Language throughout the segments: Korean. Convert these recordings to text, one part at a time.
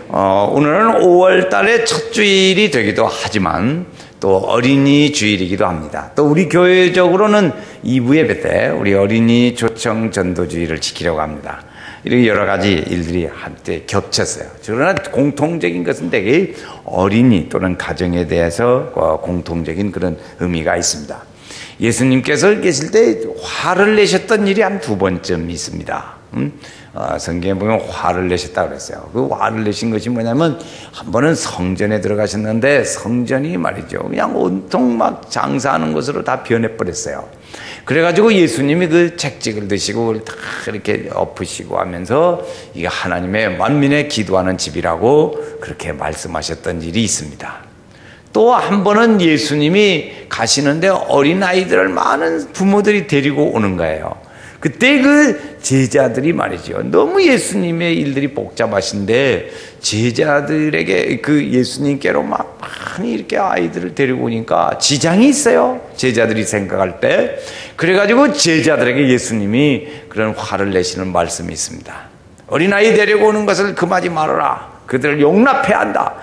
오늘은 5월 달의 첫 주일이 되기도 하지만 또 어린이 주일이기도 합니다. 또 우리 교회적으로는 2부 예배 때 우리 어린이 초청 전도주일을 지키려고 합니다. 이렇게 여러 가지 일들이 한때 겹쳤어요. 그러나 공통적인 것은 되게 어린이 또는 가정에 대해서 공통적인 그런 의미가 있습니다. 예수님께서 계실 때 화를 내셨던 일이 한 2번쯤 있습니다. 성경에 보면 화를 내셨다고 그랬어요. 그 화를 내신 것이 뭐냐면, 한 번은 성전에 들어가셨는데 성전이 말이죠, 그냥 온통 막 장사하는 곳으로 다 변해버렸어요. 그래가지고 예수님이 그 채찍을 드시고 그걸 다 이렇게 엎으시고 하면서 이게 하나님의 만민의 기도하는 집이라고 그렇게 말씀하셨던 일이 있습니다. 또 한 번은 예수님이 가시는데 어린아이들을 많은 부모들이 데리고 오는 거예요. 그때 그 제자들이 말이죠, 너무 예수님의 일들이 복잡하신데 제자들에게 그 예수님께로 막 많이 이렇게 아이들을 데리고 오니까 지장이 있어요, 제자들이 생각할 때. 그래가지고 제자들에게 예수님이 그런 화를 내시는 말씀이 있습니다. 어린아이 데리고 오는 것을 금하지 말아라, 그들을 용납해야 한다.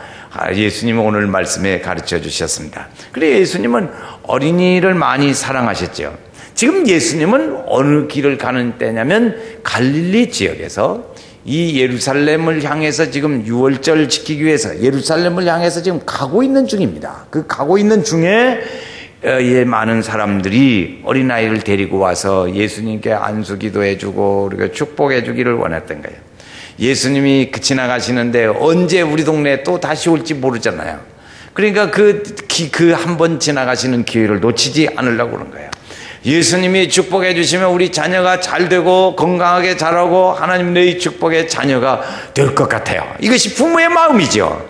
예수님은 오늘 말씀에 가르쳐 주셨습니다. 그래, 예수님은 어린이를 많이 사랑하셨죠. 지금 예수님은 어느 길을 가는 때냐면 갈릴리 지역에서 이 예루살렘을 향해서 지금 유월절 지키기 위해서 예루살렘을 향해서 지금 가고 있는 중입니다. 그 가고 있는 중에 많은 사람들이 어린아이를 데리고 와서 예수님께 안수기도 해주고 그리고 축복해 주기를 원했던 거예요. 예수님이 지나가시는데 언제 우리 동네에 또 다시 올지 모르잖아요. 그러니까 그 한 번 지나가시는 기회를 놓치지 않으려고 그런 거예요. 예수님이 축복해 주시면 우리 자녀가 잘 되고 건강하게 자라고 하나님 너희 축복의 자녀가 될 것 같아요. 이것이 부모의 마음이죠.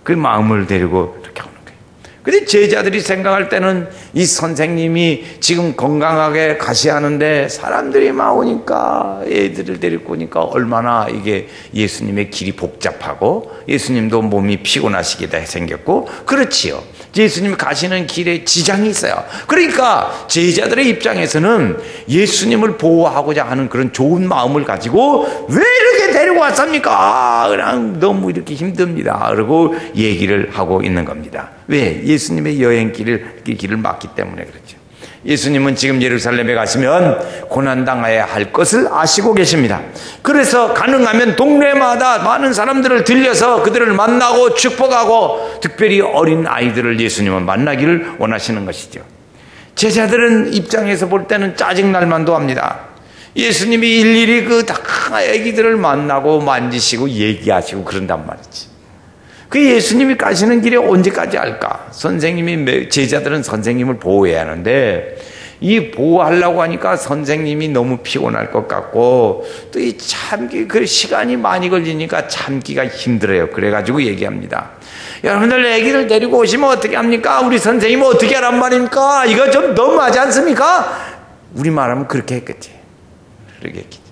그 마음을 데리고 이렇게 오는 거예요. 근데 제자들이 생각할 때는 이 선생님이 지금 건강하게 가셔야 하는데 사람들이 막 오니까, 애들을 데리고 오니까 얼마나 이게 예수님의 길이 복잡하고 예수님도 몸이 피곤하시게 생겼고, 그렇지요. 예수님이 가시는 길에 지장이 있어요. 그러니까 제자들의 입장에서는 예수님을 보호하고자 하는 그런 좋은 마음을 가지고 왜 이렇게 데리고 왔습니까? 그냥 너무 이렇게 힘듭니다. 그러고 얘기를 하고 있는 겁니다. 왜? 예수님의 길을 막기 때문에 그렇죠. 예수님은 지금 예루살렘에 가시면 고난당해야 할 것을 아시고 계십니다. 그래서 가능하면 동네마다 많은 사람들을 들려서 그들을 만나고 축복하고, 특별히 어린 아이들을 예수님은 만나기를 원하시는 것이죠. 제자들은 입장에서 볼 때는 짜증날 만도 합니다. 예수님이 일일이 그 다 아기들을 만나고 만지시고 얘기하시고 그런단 말이지. 그 예수님이 가시는 길에 언제까지 할까? 제자들은 선생님을 보호해야 하는데, 이 보호하려고 하니까 선생님이 너무 피곤할 것 같고, 또 이 그 시간이 많이 걸리니까 참기가 힘들어요. 그래가지고 얘기합니다. 여러분들 애기를 데리고 오시면 어떻게 합니까? 우리 선생님은 어떻게 하란 말입니까? 이거 좀 너무하지 않습니까? 우리 말하면 그렇게 했겠지. 그렇게 했겠지.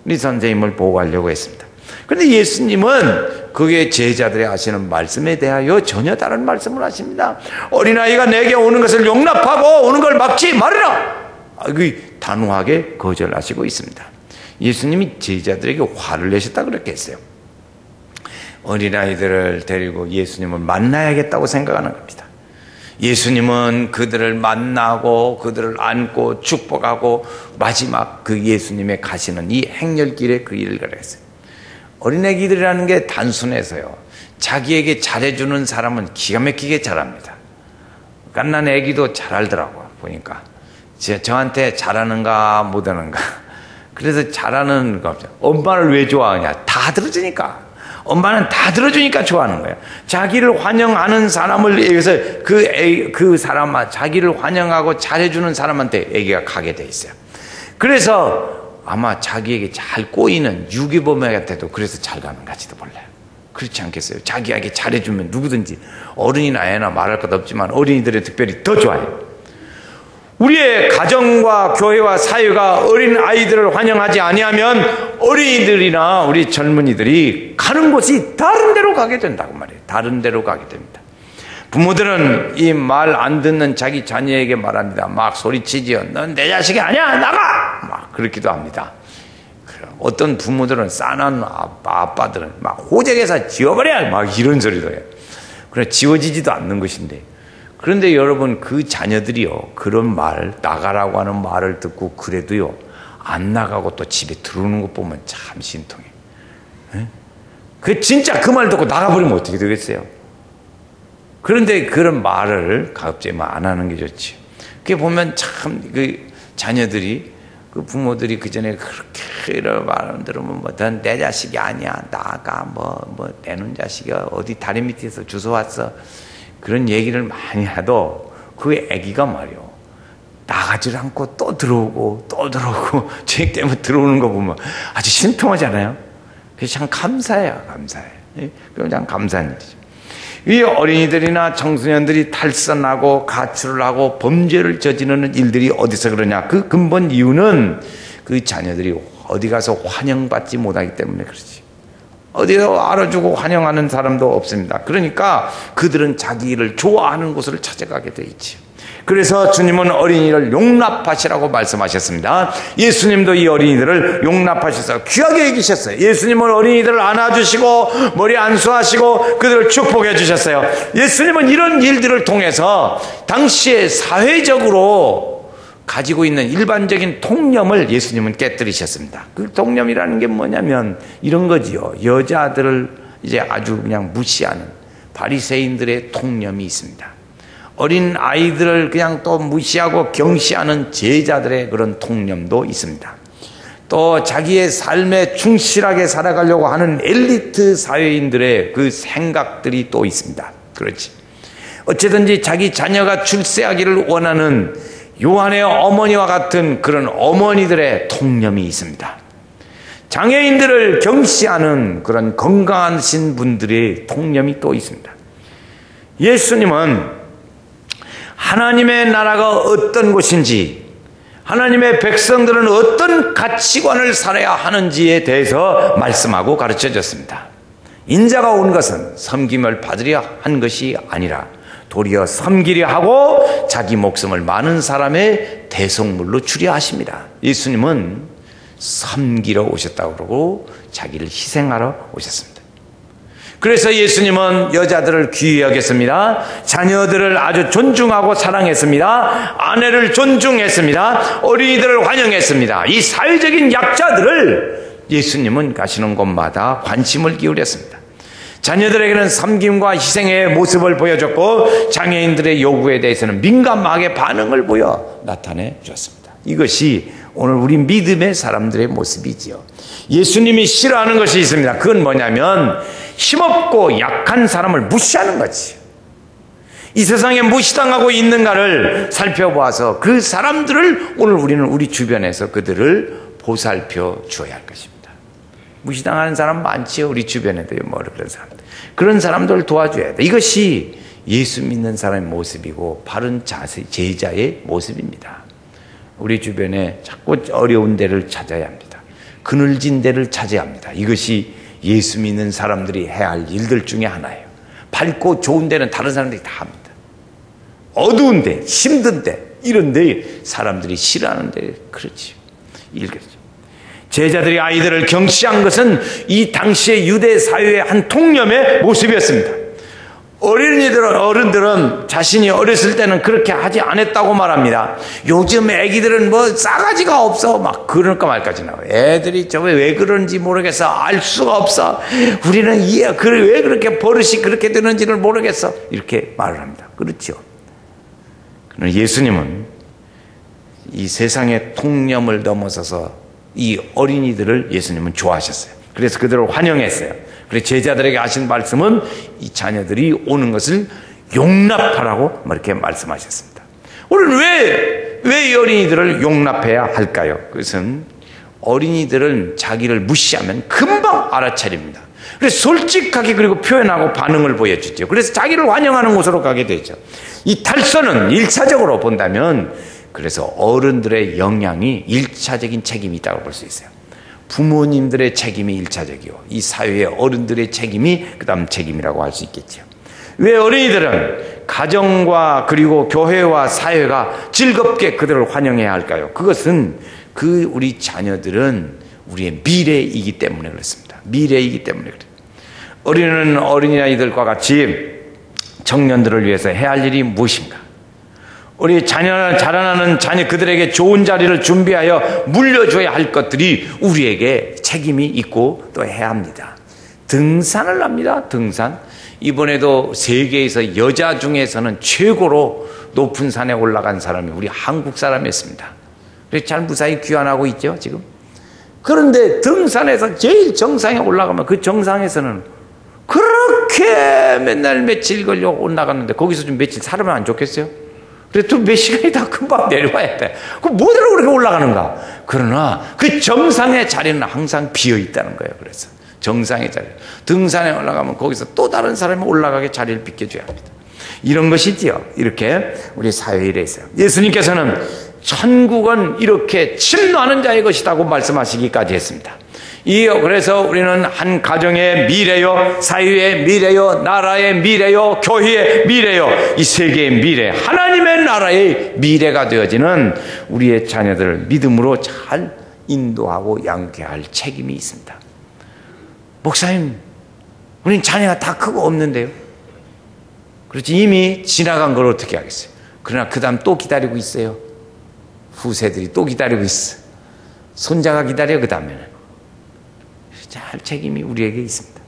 우리 선생님을 보호하려고 했습니다. 그런데 예수님은 그게 제자들이 하시는 말씀에 대하여 전혀 다른 말씀을 하십니다. 어린아이가 내게 오는 것을 용납하고 오는 걸 막지 말아라. 단호하게 거절하시고 있습니다. 예수님이 제자들에게 화를 내셨다 그렇게 했어요. 어린아이들을 데리고 예수님을 만나야겠다고 생각하는 겁니다. 예수님은 그들을 만나고 그들을 안고 축복하고 마지막 그 예수님의 가시는 이 행렬길에 그 일을 했어요. 어린애기들이라는 게 단순해서요, 자기에게 잘해주는 사람은 기가 막히게 잘합니다. 갓난 애기도 잘 알더라고요. 보니까 저한테 잘하는가 못하는가. 그래서 잘하는 거 없죠. 엄마를 왜 좋아하냐? 다 들어주니까. 엄마는 다 들어주니까 좋아하는 거예요. 자기를 환영하는 사람을 위해서 그 사람, 자기를 환영하고 잘해주는 사람한테 애기가 가게 돼 있어요. 그래서 아마 자기에게 잘 꼬이는 유기범한테도 그래서 잘 가는 가지도 몰라요. 그렇지 않겠어요? 자기에게 잘해주면 누구든지, 어른이나 애나 말할 것 없지만 어린이들이 특별히 더 좋아해요. 우리의 가정과 교회와 사회가 어린 아이들을 환영하지 아니하면 어린이들이나 우리 젊은이들이 가는 곳이 다른 데로 가게 된다고 말해요. 다른 데로 가게 됩니다. 부모들은 이 말 안 듣는 자기 자녀에게 말합니다. 막 소리치지요. 넌 내 자식이 아니야, 나가! 막 그렇기도 합니다. 어떤 부모들은 싸난 아빠들은 막 호적에서 지워버려! 막 이런 소리도 해요. 그래, 지워지지도 않는 것인데. 그런데 여러분, 그 자녀들이요, 그런 말, 나가라고 하는 말을 듣고 그래도요, 안 나가고 또 집에 들어오는 것 보면 참心痛해. 그 진짜 그 말 듣고 나가버리면 어떻게 되겠어요? 그런데 그런 말을 가급적이면 안 하는 게 좋지. 그게 보면 참 그 자녀들이, 그 부모들이 그 전에 그렇게 이런 말 들으면 뭐, 넌 내 자식이 아니야. 나가, 내눈 자식이야. 어디 다리 밑에서 주워 왔어. 그런 얘기를 많이 해도 그 애기가 말이요, 나가질 않고 또 들어오고 죄 때문에 들어오는 거 보면 아주心痛하잖아요. 그래서 참 감사해요. 그럼 참 감사한 일이죠. 이 어린이들이나 청소년들이 탈선하고 가출을 하고 범죄를 저지르는 일들이 어디서 그러냐? 그 근본 이유는 그 자녀들이 어디 가서 환영받지 못하기 때문에 그렇지. 어디서 알아주고 환영하는 사람도 없습니다. 그러니까 그들은 자기를 좋아하는 곳을 찾아가게 돼 있지. 그래서 주님은 어린이를 용납하시라고 말씀하셨습니다. 예수님도 이 어린이들을 용납하셔서 귀하게 여기셨어요. 예수님은 어린이들을 안아주시고 머리 안수하시고 그들을 축복해 주셨어요. 예수님은 이런 일들을 통해서 당시에 사회적으로 가지고 있는 일반적인 통념을 예수님은 깨뜨리셨습니다. 그 통념이라는 게 뭐냐면 이런 거지요. 여자들을 이제 아주 그냥 무시하는 바리새인들의 통념이 있습니다. 어린 아이들을 그냥 또 무시하고 경시하는 제자들의 그런 통념도 있습니다. 또 자기의 삶에 충실하게 살아가려고 하는 엘리트 사회인들의 그 생각들이 또 있습니다. 그렇지. 어쨌든지 자기 자녀가 출세하기를 원하는 요한의 어머니와 같은 그런 어머니들의 통념이 있습니다. 장애인들을 경시하는 그런 건강하신 분들의 통념이 또 있습니다. 예수님은 하나님의 나라가 어떤 곳인지, 하나님의 백성들은 어떤 가치관을 살아야 하는지에 대해서 말씀하고 가르쳐 줬습니다. 인자가 온 것은 섬김을 받으려 한 것이 아니라 도리어 섬기려 하고 자기 목숨을 많은 사람의 대속물로 주려 하십니다. 예수님은 섬기러 오셨다고 그러고 자기를 희생하러 오셨습니다. 그래서 예수님은 여자들을 귀히 여겼습니다. 자녀들을 아주 존중하고 사랑했습니다. 아내를 존중했습니다. 어린이들을 환영했습니다. 이 사회적인 약자들을 예수님은 가시는 곳마다 관심을 기울였습니다. 자녀들에게는 섬김과 희생의 모습을 보여줬고 장애인들의 요구에 대해서는 민감하게 반응을 보여 나타내 주었습니다. 이것이 오늘 우리 믿음의 사람들의 모습이지요. 예수님이 싫어하는 것이 있습니다. 그건 뭐냐면 힘없고 약한 사람을 무시하는 거지. 이 세상에 무시당하고 있는가를 살펴보아서 그 사람들을 오늘 우리는 우리 주변에서 그들을 보살펴 주어야 할 것입니다. 무시당하는 사람 많지요. 우리 주변에도 그런 사람들. 그런 사람들을 도와줘야 돼. 이것이 예수 믿는 사람의 모습이고 바른 제자의 모습입니다. 우리 주변에 자꾸 어려운 데를 찾아야 합니다. 그늘진 데를 찾아야 합니다. 이것이 예수 믿는 사람들이 해야 할 일들 중에 하나예요. 밝고 좋은 데는 다른 사람들이 다 합니다. 어두운 데, 힘든 데, 이런 데 사람들이 싫어하는 데, 그렇지. 그렇죠. 제자들이 아이들을 경시한 것은 이 당시의 유대 사회의 한 통념의 모습이었습니다. 어른들은 자신이 어렸을 때는 그렇게 하지 않았다고 말합니다. 요즘 애기들은 싸가지가 없어. 막 그럴까 말까지 나와요. 애들이 왜 그런지 모르겠어. 알 수가 없어. 우리는 왜 그렇게 버릇이 그렇게 되는지를 모르겠어. 이렇게 말을 합니다. 그렇죠. 그러나 예수님은 이 세상의 통념을 넘어서서 이 어린이들을 예수님은 좋아하셨어요. 그래서 그들을 환영했어요. 그래서 제자들에게 하신 말씀은 이 자녀들이 오는 것을 용납하라고 이렇게 말씀하셨습니다. 우리는 왜 이 어린이들을 용납해야 할까요? 그것은 어린이들은 자기를 무시하면 금방 알아차립니다. 그래서 솔직하게 그리고 표현하고 반응을 보여주죠. 그래서 자기를 환영하는 곳으로 가게 되죠. 이 탈선은 1차적으로 본다면 그래서 어른들의 영향이 1차적인 책임이 있다고 볼 수 있어요. 부모님들의 책임이 1차적이요. 이 사회의 어른들의 책임이 그 다음 책임이라고 할 수 있겠죠. 왜 어린이들은 가정과 그리고 교회와 사회가 즐겁게 그들을 환영해야 할까요? 그것은 우리 자녀들은 우리의 미래이기 때문에 그렇습니다. 미래이기 때문에 그래요. 우리는 어린아이들과 같이 청년들을 위해서 해야 할 일이 무엇인가? 우리 자라나는 자녀 그들에게 좋은 자리를 준비하여 물려줘야 할 것들이 우리에게 책임이 있고 또 해야 합니다. 등산을 합니다. 등산. 이번에도 세계에서 여자 중에서는 최고로 높은 산에 올라간 사람이 우리 한국 사람이었습니다. 그래서 잘 무사히 귀환하고 있죠, 지금. 그런데 등산에서 제일 정상에 올라가면 그 정상에서는 그렇게 맨날 며칠 걸려 올라갔는데 거기서 좀 며칠 살으면 안 좋겠어요? 그래도 몇 시간이 다 금방 내려와야 돼. 그럼 뭐대로 그렇게 올라가는가? 그러나 그 정상의 자리는 항상 비어 있다는 거예요. 그래서 정상의 자리. 등산에 올라가면 거기서 또 다른 사람이 올라가게 자리를 비켜줘야 합니다. 이런 것이지요. 이렇게 우리 사회에 있어요. 예수님께서는 천국은 이렇게 침노하는 자의 것이라고 말씀하시기까지 했습니다. 그래서 우리는 한 가정의 미래요, 사회의 미래요, 나라의 미래요, 교회의 미래요, 이 세계의 미래, 하나님의 나라의 미래가 되어지는 우리의 자녀들을 믿음으로 잘 인도하고 양육해야 할 책임이 있습니다. 목사님, 우린 자녀가 다 크고 없는데요. 그렇지, 이미 지나간 걸 어떻게 하겠어요? 그러나 그 다음 또 기다리고 있어요. 후세들이 또 기다리고 있어. 손자가 기다려, 그 다음에는. 잘 책임이 우리에게 있습니다.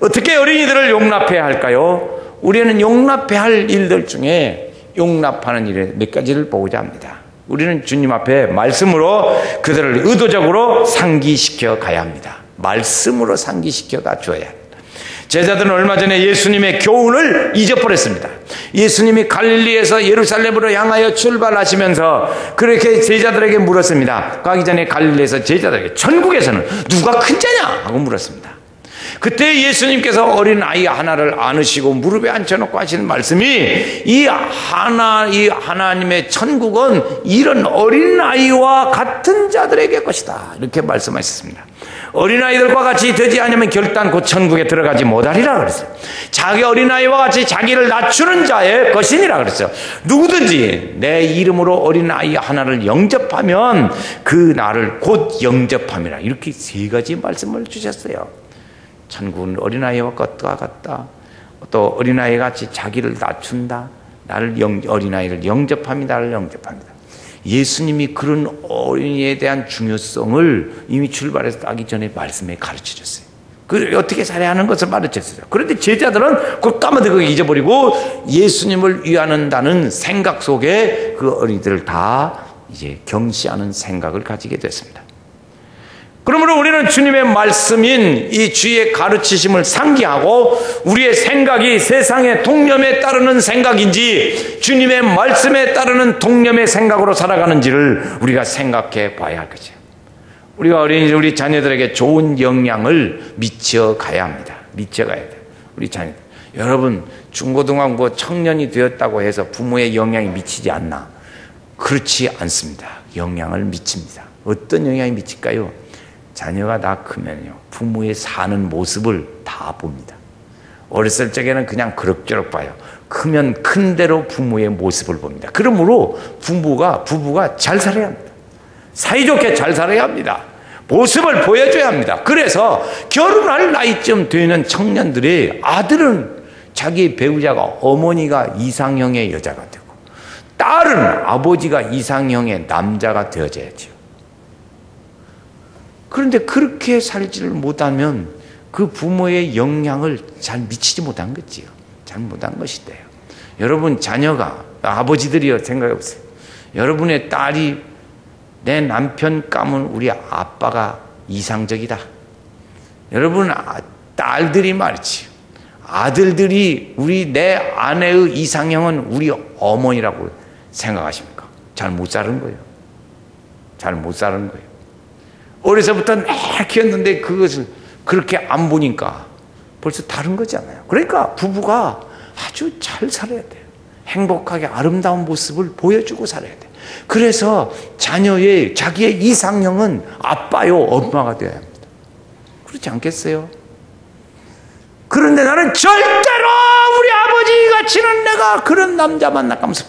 어떻게 어린이들을 용납해야 할까요? 우리는 용납해야 할 일들 중에 용납하는 일에 몇 가지를 보고자 합니다. 우리는 주님 앞에 말씀으로 그들을 의도적으로 상기시켜 가야 합니다. 말씀으로 상기시켜 가줘야 합니다. 제자들은 얼마 전에 예수님의 교훈을 잊어버렸습니다. 예수님이 갈릴리에서 예루살렘으로 향하여 출발하시면서 그렇게 제자들에게 물었습니다. 가기 전에 갈릴리에서 제자들에게 천국에서는 누가 큰 자냐? 하고 물었습니다. 그때 예수님께서 어린 아이 하나를 안으시고 무릎에 앉혀놓고 하시는 말씀이 이 하나님의 천국은 이런 어린 아이와 같은 자들에게 것이다. 이렇게 말씀하셨습니다. 어린아이들과 같이 되지 않으면 결단코 천국에 들어가지 못하리라 그랬어요. 자기 어린아이와 같이 자기를 낮추는 자의 것이니라 그랬어요. 누구든지 내 이름으로 어린아이 하나를 영접하면 그 나를 곧 영접함이라. 이렇게 세 가지 말씀을 주셨어요. 천국은 어린아이와 것과 같다. 또 어린아이 같이 자기를 낮춘다. 어린아이를 영접합니다. 나를 영접합니다. 예수님이 그런 어린이에 대한 중요성을 이미 출발해서 따기 전에 말씀에 가르쳐줬어요. 어떻게 살아야 하는 것을 가르쳤어요. 그런데 제자들은 그걸 까마득하게 잊어버리고 예수님을 위한다는 생각 속에 그 어린이들을 다 이제 경시하는 생각을 가지게 됐습니다. 그러므로 우리는 주님의 말씀인 이 주의 가르치심을 상기하고 우리의 생각이 세상의 통념에 따르는 생각인지 주님의 말씀에 따르는 통념의 생각으로 살아가는지를 우리가 생각해 봐야 할 거죠. 우리가 우리 자녀들에게 좋은 영향을 미쳐가야 합니다. 미쳐가야 돼요. 우리 자녀들. 여러분, 중고등학교 청년이 되었다고 해서 부모의 영향이 미치지 않나? 그렇지 않습니다. 영향을 미칩니다. 어떤 영향이 미칠까요? 자녀가 다 크면요, 부모의 사는 모습을 다 봅니다. 어렸을 적에는 그냥 그럭저럭 봐요. 크면 큰 대로 부모의 모습을 봅니다. 그러므로 부부가 잘 살아야 합니다. 사이좋게 잘 살아야 합니다. 모습을 보여줘야 합니다. 그래서 결혼할 나이쯤 되는 청년들의 아들은 자기 배우자가 어머니가 이상형의 여자가 되고 딸은 아버지가 이상형의 남자가 되어져야죠. 그런데 그렇게 살지를 못하면 그 부모의 영향을 잘 미치지 못한 거지요. 잘 못한 것이대요. 여러분 자녀가, 아버지들이요, 생각해보세요. 여러분의 딸이 내 남편 까면 우리 아빠가 이상적이다. 여러분 딸들이 말이지, 아들들이 내 아내의 이상형은 우리 어머니라고 생각하십니까? 잘 못 사는 거예요. 잘 못 사는 거예요. 어려서부터 내 키웠는데 그것을 그렇게 안 보니까 벌써 다른 거잖아요. 그러니까 부부가 아주 잘 살아야 돼요. 행복하게 아름다운 모습을 보여주고 살아야 돼요. 그래서 자기의 이상형은 아빠요, 엄마가 되어야 합니다. 그렇지 않겠어요? 그런데 나는 절대로 우리 아버지 같이는 내가 그런 남자 만나면서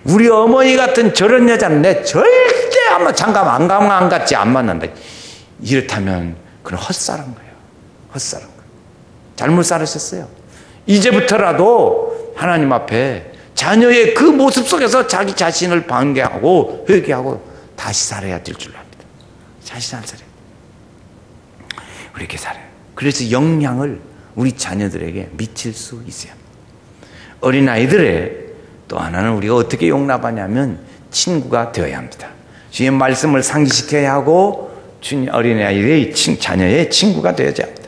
우리 어머니 같은 저런 여자는 내 절대 장가만 안 갔지 안 만난다. 이렇다면 그건 헛살한 거예요. 헛살한 거예요. 잘못 살으셨어요. 이제부터라도 하나님 앞에 자녀의 그 모습 속에서 자기 자신을 반개하고 회개하고 다시 살아야 될 줄 압니다. 다시 살아야 돼요. 이렇게 살아요. 그래서 영향을 우리 자녀들에게 미칠 수 있어요. 어린아이들의 또 하나는 우리가 어떻게 용납하냐면 친구가 되어야 합니다. 주의 말씀을 상기시켜야 하고 어린아이의 자녀의 친구가 되어야 합니다.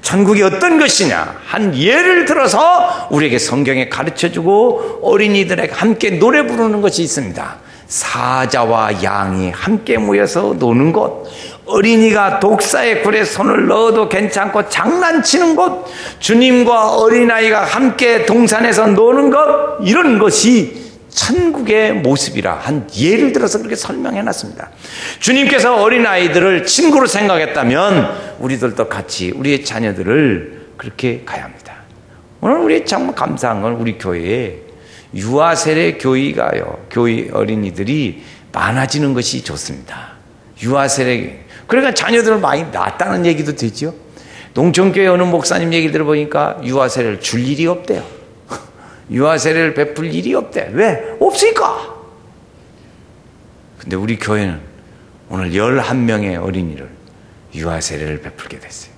천국이 어떤 것이냐 한 예를 들어서 우리에게 성경에 가르쳐주고 어린이들에게 함께 노래 부르는 것이 있습니다. 사자와 양이 함께 모여서 노는 곳, 어린이가 독사의 굴에 손을 넣어도 괜찮고 장난치는 곳, 주님과 어린아이가 함께 동산에서 노는 것, 이런 것이 천국의 모습이라 한 예를 들어서 그렇게 설명해 놨습니다. 주님께서 어린아이들을 친구로 생각했다면 우리들도 같이 우리의 자녀들을 그렇게 가야 합니다. 오늘 우리 정말 감사한 건 우리 교회에 유아세례 교회가요, 교회 어린이들이 많아지는 것이 좋습니다. 유아세례, 그러니까 자녀들을 많이 낳았다는 얘기도 되죠. 농촌교회 어느 목사님 얘기를 들어보니까 유아세례를 줄 일이 없대요. 유아세례를 베풀 일이 없대. 왜? 없으니까. 근데 우리 교회는 오늘 11명의 어린이를 유아세례를 베풀게 됐어요.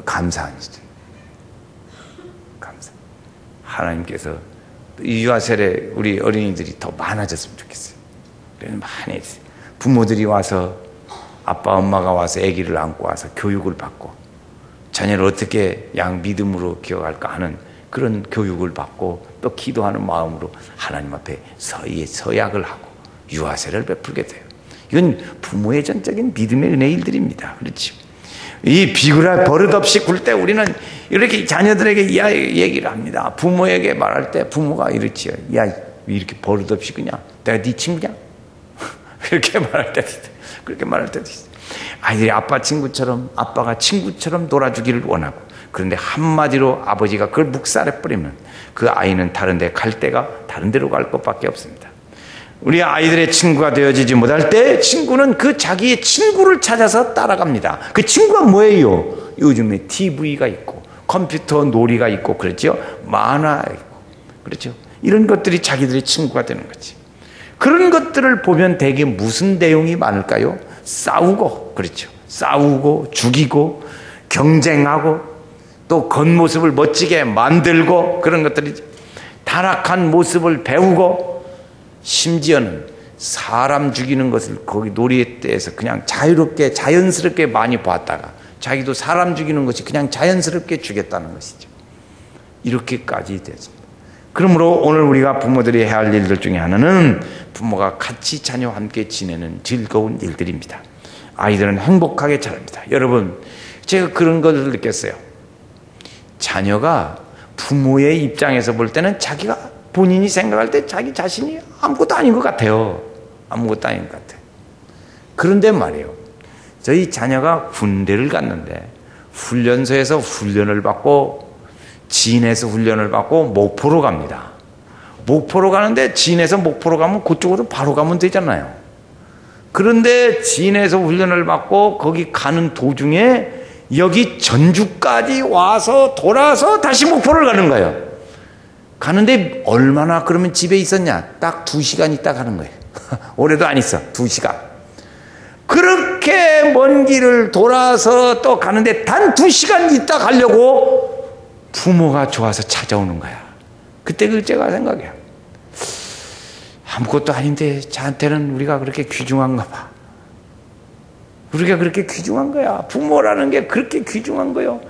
감사한 일이죠. 감사. 하나님께서 유아세례 우리 어린이들이 더 많아졌으면 좋겠어요. 그래서 많이 했어요. 부모들이 와서 아빠 엄마가 와서 아기를 안고 와서 교육을 받고 자녀를 어떻게 믿음으로 기억할까 하는 그런 교육을 받고 또 기도하는 마음으로 하나님 앞에 서약을 하고 유아세례를 베풀게 돼요. 이건 부모의 전적인 믿음의 은혜의 일들입니다. 그렇지? 이 비굴한 버릇없이 굴 때 우리는 이렇게 자녀들에게 얘기를 합니다. 부모에게 말할 때 부모가 이렇지요. 야, 왜 이렇게 버릇없이 그냥 내가 네 친구냐? 그렇게 말할 때도 있어요. 그렇게 말할 때도 있어요. 아이들이 아빠 친구처럼, 아빠가 친구처럼 놀아주기를 원하고, 그런데 한마디로 아버지가 그걸 묵살해 버리면 그 아이는 다른 데 갈 데가 다른 데로 갈 것밖에 없습니다. 우리 아이들의 친구가 되어지지 못할 때 친구는 그 자기의 친구를 찾아서 따라갑니다. 그 친구가 뭐예요? 요즘에 TV가 있고 컴퓨터 놀이가 있고 그렇죠? 만화 있고 그렇죠? 이런 것들이 자기들의 친구가 되는 거지. 그런 것들을 보면 대개 무슨 내용이 많을까요? 싸우고, 그렇죠. 싸우고, 죽이고, 경쟁하고, 또 겉모습을 멋지게 만들고, 그런 것들이 타락한 모습을 배우고, 심지어는 사람 죽이는 것을 거기 놀이터에서 그냥 자유롭게, 자연스럽게 많이 봤다가, 자기도 사람 죽이는 것이 그냥 자연스럽게 죽였다는 것이죠. 이렇게까지 됐습니다. 그러므로 오늘 우리가 부모들이 해야 할 일들 중에 하나는 부모가 같이 자녀와 함께 지내는 즐거운 일들입니다. 아이들은 행복하게 자랍니다. 여러분, 제가 그런 것을 느꼈어요. 자녀가 부모의 입장에서 볼 때는 자기가 본인이 생각할 때 자기 자신이 아무것도 아닌 것 같아요. 아무것도 아닌 것 같아요. 그런데 말이에요. 저희 자녀가 군대를 갔는데 훈련소에서 훈련을 받고 진에서 훈련을 받고 목포로 갑니다. 목포로 가는데 진에서 목포로 가면 그쪽으로 바로 가면 되잖아요. 그런데 진에서 훈련을 받고 거기 가는 도중에 여기 전주까지 와서 돌아서 다시 목포를 가는 거예요. 가는데 얼마나 그러면 집에 있었냐? 딱 2시간 있다 가는 거예요. 오래도 안 있어. 2시간. 그렇게 먼 길을 돌아서 또 가는데 단 2시간 있다 가려고 부모가 좋아서 찾아오는 거야. 그때 제가 생각해요. 아무것도 아닌데 저한테는 우리가 그렇게 귀중한가 봐. 우리가 그렇게 귀중한 거야. 부모라는 게 그렇게 귀중한 거요.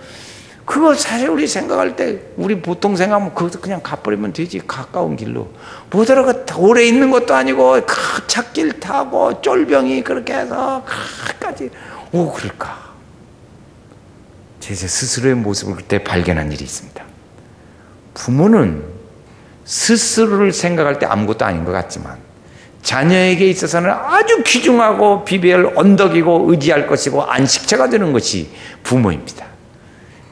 그거 사실 우리 생각할 때 우리 보통 생각하면 그것도 그냥 가버리면 되지. 가까운 길로. 뭐더라고 오래 있는 것도 아니고 찻길 타고 쫄병이 그렇게 해서 까지 오 그럴까. 제 스스로의 모습을 그때 발견한 일이 있습니다. 부모는 스스로를 생각할 때 아무것도 아닌 것 같지만 자녀에게 있어서는 아주 귀중하고 비별 언덕이고 의지할 것이고 안식처가 되는 것이 부모입니다.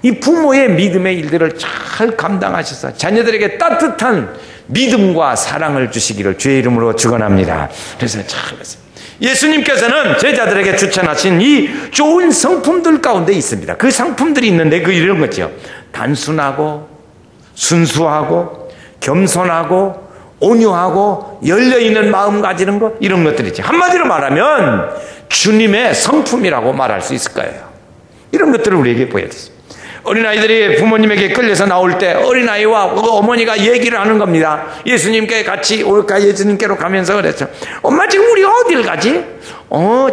이 부모의 믿음의 일들을 잘 감당하셔서 자녀들에게 따뜻한 믿음과 사랑을 주시기를 주의 이름으로 축원합니다. 그래서 잘 예수님께서는 제자들에게 추천하신 이 좋은 성품들 가운데 있습니다. 그 상품들이 있는데 이런 거죠. 단순하고 순수하고 겸손하고 온유하고 열려있는 마음 가지는 것, 이런 것들이죠. 한마디로 말하면 주님의 성품이라고 말할 수 있을 거예요. 이런 것들을 우리에게 보여주세요. 어린아이들이 부모님에게 끌려서 나올 때 어린아이와 어머니가 얘기를 하는 겁니다. 예수님께 같이 올까? 예수님께로 가면서 그랬죠. 엄마, 지금 우리 어딜 가지?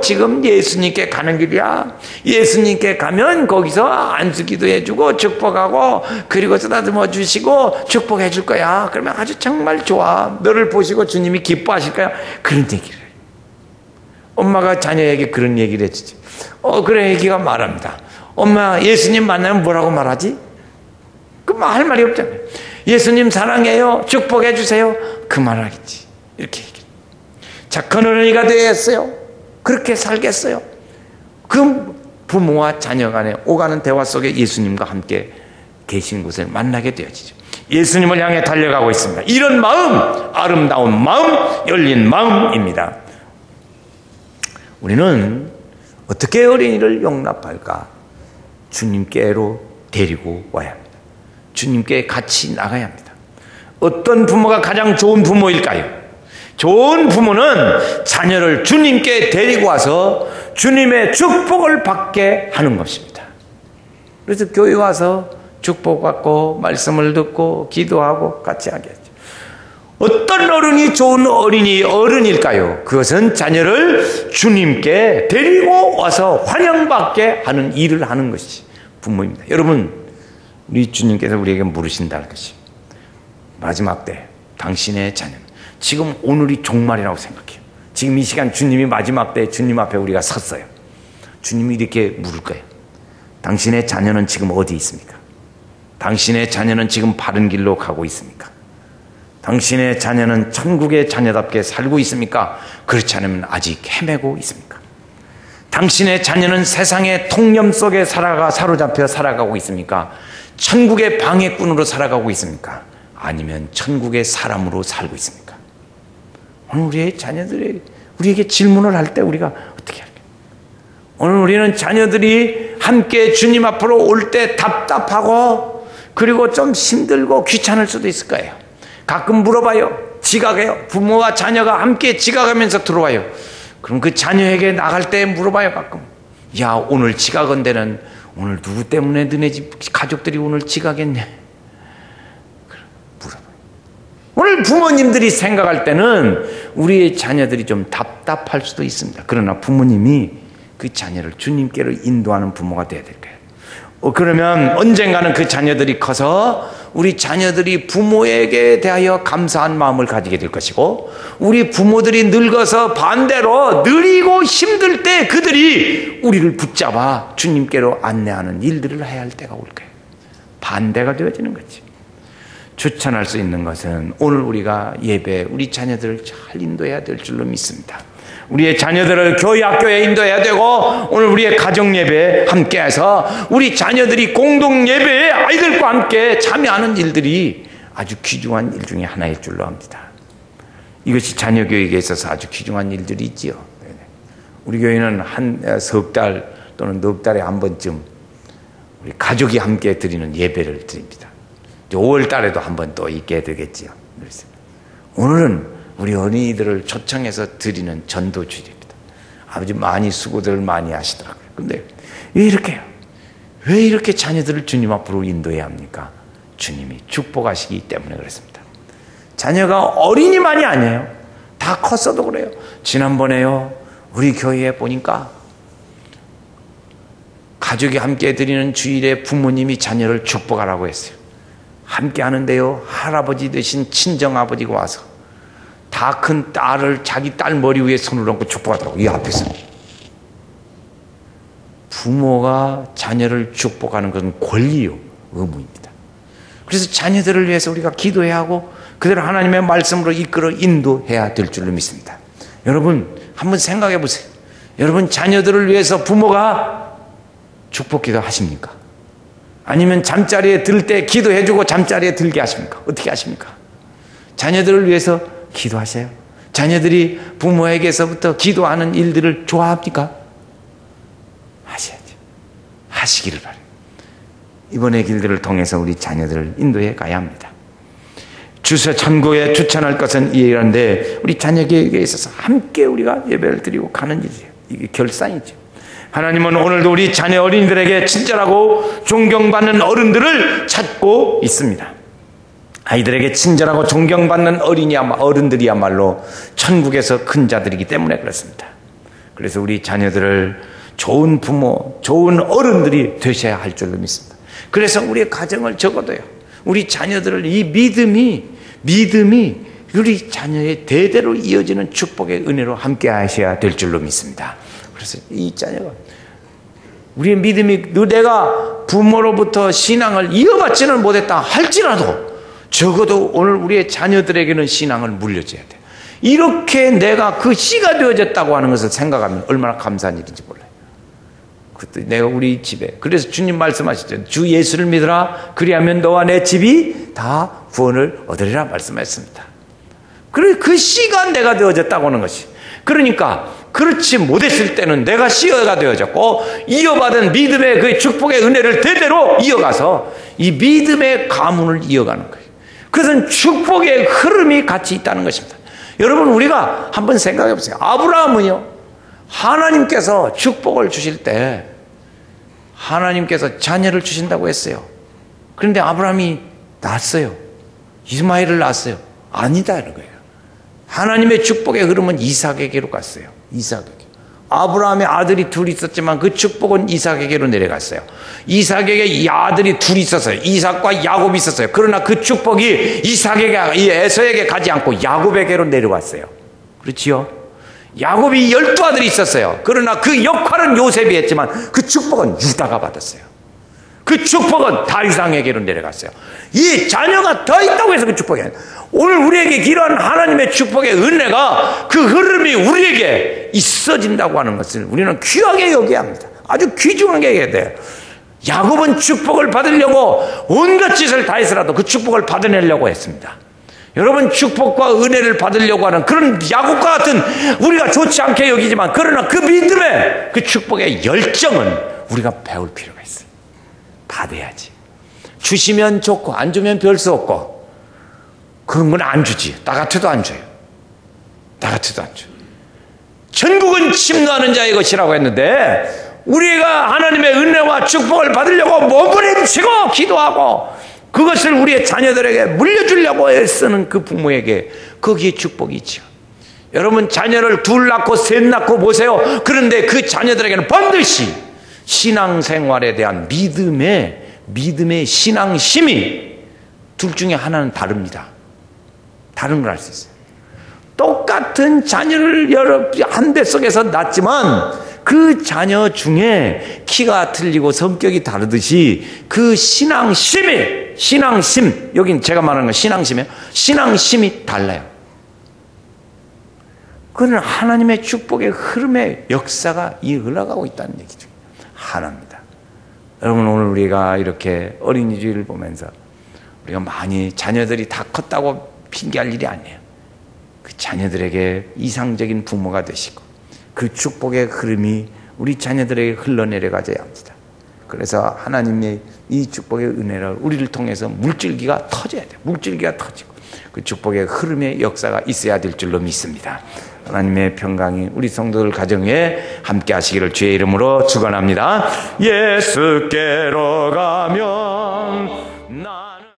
지금 예수님께 가는 길이야. 예수님께 가면 거기서 안수기도 해주고 축복하고 그리고 쓰다듬어 주시고 축복해 줄 거야. 그러면 아주 정말 좋아. 너를 보시고 주님이 기뻐하실 거야. 그런 얘기를 해요. 엄마가 자녀에게 그런 얘기를 해주지. 그래, 얘기가 말합니다. 엄마, 예수님 만나면 뭐라고 말하지? 그 할 말이 없잖아요. 예수님 사랑해요, 축복해 주세요, 그 말을 하겠지. 이렇게 얘기해. 착한 어른이가 되겠어요? 그렇게 살겠어요? 그 부모와 자녀 간의 오가는 대화 속에 예수님과 함께 계신 곳을 만나게 되어지죠. 예수님을 향해 달려가고 있습니다. 이런 마음, 아름다운 마음, 열린 마음입니다. 우리는 어떻게 어린이를 용납할까? 주님께로 데리고 와야 합니다. 주님께 같이 나가야 합니다. 어떤 부모가 가장 좋은 부모일까요? 좋은 부모는 자녀를 주님께 데리고 와서 주님의 축복을 받게 하는 것입니다. 그래서 교회 와서 축복받고 말씀을 듣고 기도하고 같이 하겠죠. 어떤 어른이 좋은 어른일까요? 그것은 자녀를 주님께 데리고 와서 환영받게 하는 일을 하는 것이 부모입니다. 여러분, 우리 주님께서 우리에게 물으신다는 것이 마지막 때 당신의 자녀는, 지금 오늘이 종말이라고 생각해요. 지금 이 시간 주님이 마지막 때 주님 앞에 우리가 섰어요. 주님이 이렇게 물을 거예요. 당신의 자녀는 지금 어디 있습니까? 당신의 자녀는 지금 바른 길로 가고 있습니까? 당신의 자녀는 천국의 자녀답게 살고 있습니까? 그렇지 않으면 아직 헤매고 있습니까? 당신의 자녀는 세상의 통념 속에 사로잡혀 살아가고 있습니까? 천국의 방해꾼으로 살아가고 있습니까? 아니면 천국의 사람으로 살고 있습니까? 오늘 우리의 자녀들이 우리에게 질문을 할 때 우리가 어떻게 할까요? 오늘 우리는 자녀들이 함께 주님 앞으로 올 때 답답하고 그리고 좀 힘들고 귀찮을 수도 있을 거예요. 가끔 물어봐요. 지각해요. 부모와 자녀가 함께 지각하면서 들어와요. 그럼 그 자녀에게 나갈 때 물어봐요. 가끔. 야, 오늘 지각한 데는 오늘 누구 때문에 너네 집 가족들이 오늘 지각했냐? 물어봐요. 오늘 부모님들이 생각할 때는 우리의 자녀들이 좀 답답할 수도 있습니다. 그러나 부모님이 그 자녀를 주님께로 인도하는 부모가 되어야 될 거예요. 그러면 언젠가는 그 자녀들이 커서 우리 자녀들이 부모에게 대하여 감사한 마음을 가지게 될 것이고, 우리 부모들이 늙어서 반대로 느리고 힘들 때 그들이 우리를 붙잡아 주님께로 안내하는 일들을 해야 할 때가 올 거예요. 반대가 되어지는 거지. 추천할 수 있는 것은 오늘 우리가 예배, 우리 자녀들을 잘 인도해야 될 줄로 믿습니다. 우리의 자녀들을 교회 학교에 인도해야 되고, 오늘 우리의 가정 예배에 함께해서 우리 자녀들이 공동 예배에 아이들과 함께 참여하는 일들이 아주 귀중한 일 중에 하나일 줄로 압니다. 이것이 자녀 교육에 있어서 아주 귀중한 일들이 있지요. 우리 교회는 한 석 달 또는 넉 달에 한 번쯤 우리 가족이 함께 드리는 예배를 드립니다. 5월 달에도 한 번 또 있게 되겠지요. 오늘은 우리 어린이들을 초청해서 드리는 전도주일입니다. 아버지 많이 수고들 많이 하시더라고요. 근데 왜 이렇게 해요? 왜 이렇게 자녀들을 주님 앞으로 인도해야 합니까? 주님이 축복하시기 때문에 그렇습니다. 자녀가 어린이만이 아니에요. 다 컸어도 그래요. 지난번에요, 우리 교회에 보니까 가족이 함께 드리는 주일에 부모님이 자녀를 축복하라고 했어요. 함께 하는데요, 할아버지 되신 친정아버지가 와서 다 큰 딸을 자기 딸 머리 위에 손을 얹고 축복하더라고요. 이 앞에서. 부모가 자녀를 축복하는 것은 권리요, 의무입니다. 그래서 자녀들을 위해서 우리가 기도해야 하고 그대로 하나님의 말씀으로 이끌어 인도해야 될 줄로 믿습니다. 여러분 한번 생각해 보세요. 여러분 자녀들을 위해서 부모가 축복기도 하십니까? 아니면 잠자리에 들 때 기도해주고 잠자리에 들게 하십니까? 어떻게 하십니까? 자녀들을 위해서 기도하세요. 자녀들이 부모에게서부터 기도하는 일들을 좋아합니까? 하셔야죠. 하시기를 바랍니다. 이번의 길들을 통해서 우리 자녀들을 인도해 가야 합니다. 주서 천국에 추천할 것은 이런데 우리 자녀에게 있어서 함께 우리가 예배를 드리고 가는 일이에요. 이게 결산이죠. 하나님은 오늘도 우리 자녀 어린이들에게 친절하고 존경받는 어른들을 찾고 있습니다. 아이들에게 친절하고 존경받는 어른들이야말로 천국에서 큰 자들이기 때문에 그렇습니다. 그래서 우리 자녀들을 좋은 부모, 좋은 어른들이 되셔야 할 줄로 믿습니다. 그래서 우리의 가정을 적어도요, 우리 자녀들을 이 믿음이 우리 자녀의 대대로 이어지는 축복의 은혜로 함께 하셔야 될 줄로 믿습니다. 그래서 이 자녀가 우리의 믿음이 내가 부모로부터 신앙을 이어받지는 못했다 할지라도 적어도 오늘 우리의 자녀들에게는 신앙을 물려줘야 돼. 이렇게 내가 그 씨가 되어졌다고 하는 것을 생각하면 얼마나 감사한 일인지 몰라요. 그때 내가 우리 집에, 그래서 주님 말씀하시죠. 주 예수를 믿으라. 그리하면 너와 내 집이 다 구원을 얻으리라 말씀하셨습니다. 그래, 그 씨가 내가 되어졌다고 하는 것이. 그러니까 그렇지 못했을 때는 내가 씨가 되어졌고 이어받은 믿음의 그 축복의 은혜를 대대로 이어가서 이 믿음의 가문을 이어가는 거예요. 그것은 축복의 흐름이 같이 있다는 것입니다. 여러분, 우리가 한번 생각해 보세요. 아브라함은요, 하나님께서 축복을 주실 때 하나님께서 자녀를 주신다고 했어요. 그런데 아브라함이 낳았어요. 이스마엘을 낳았어요. 아니다 이런 거예요. 하나님의 축복의 흐름은 이삭에게로 갔어요. 이삭에게. 아브라함의 아들이 둘 있었지만 그 축복은 이삭에게로 내려갔어요. 이삭에게 아들이 둘 있었어요. 이삭과 야곱이 있었어요. 그러나 그 축복이 이삭에게, 에서에게 가지 않고 야곱에게로 내려왔어요. 그렇지요? 야곱이 12아들이 있었어요. 그러나 그 역할은 요셉이 했지만 그 축복은 유다가 받았어요. 그 축복은 다윗왕에게로 내려갔어요. 이 자녀가 더 있다고 해서 그 축복이 아니에요. 오늘 우리에게 기도한 하나님의 축복의 은혜가 그 흐름이 우리에게 있어진다고 하는 것을 우리는 귀하게 여겨야 합니다. 아주 귀중하게 여겨야 돼요. 야곱은 축복을 받으려고 온갖 짓을 다 해서라도 그 축복을 받아내려고 했습니다. 여러분, 축복과 은혜를 받으려고 하는 그런 야곱과 같은 우리가 좋지 않게 여기지만 그러나 그 믿음의 그 축복의 열정은 우리가 배울 필요가 있어요. 받아야지. 주시면 좋고 안 주면 별 수 없고 그런 건 안 주지. 나 같아도 안 줘요. 나 같아도 안 줘요. 천국은 침노하는 자의 것이라고 했는데 우리가 하나님의 은혜와 축복을 받으려고 몸부림치고 기도하고 그것을 우리의 자녀들에게 물려주려고 애쓰는 그 부모에게 거기에 축복이 있죠. 여러분, 자녀를 둘 낳고 셋 낳고 보세요. 그런데 그 자녀들에게는 반드시 신앙생활에 대한 믿음의 신앙심이 둘 중에 하나는 다릅니다. 다른 걸 알 수 있어요. 똑같은 자녀를 여러 한 대 속에서 낳지만 그 자녀 중에 키가 틀리고 성격이 다르듯이 그 신앙심, 여긴 제가 말하는 건 신앙심이에요. 신앙심이 달라요. 그건 하나님의 축복의 흐름의 역사가 흘러가고 있다는 얘기죠. 하나입니다. 여러분, 오늘 우리가 이렇게 어린이주의를 보면서 우리가 많이 자녀들이 다 컸다고 핑계할 일이 아니에요. 그 자녀들에게 이상적인 부모가 되시고 그 축복의 흐름이 우리 자녀들에게 흘러내려가져야 합니다. 그래서 하나님의 이 축복의 은혜를 우리를 통해서 물줄기가 터져야 돼요. 물줄기가 터지고 그 축복의 흐름의 역사가 있어야 될 줄로 믿습니다. 하나님의 평강이 우리 성도들 가정에 함께 하시기를 주의 이름으로 축원합니다. 예수께로 가면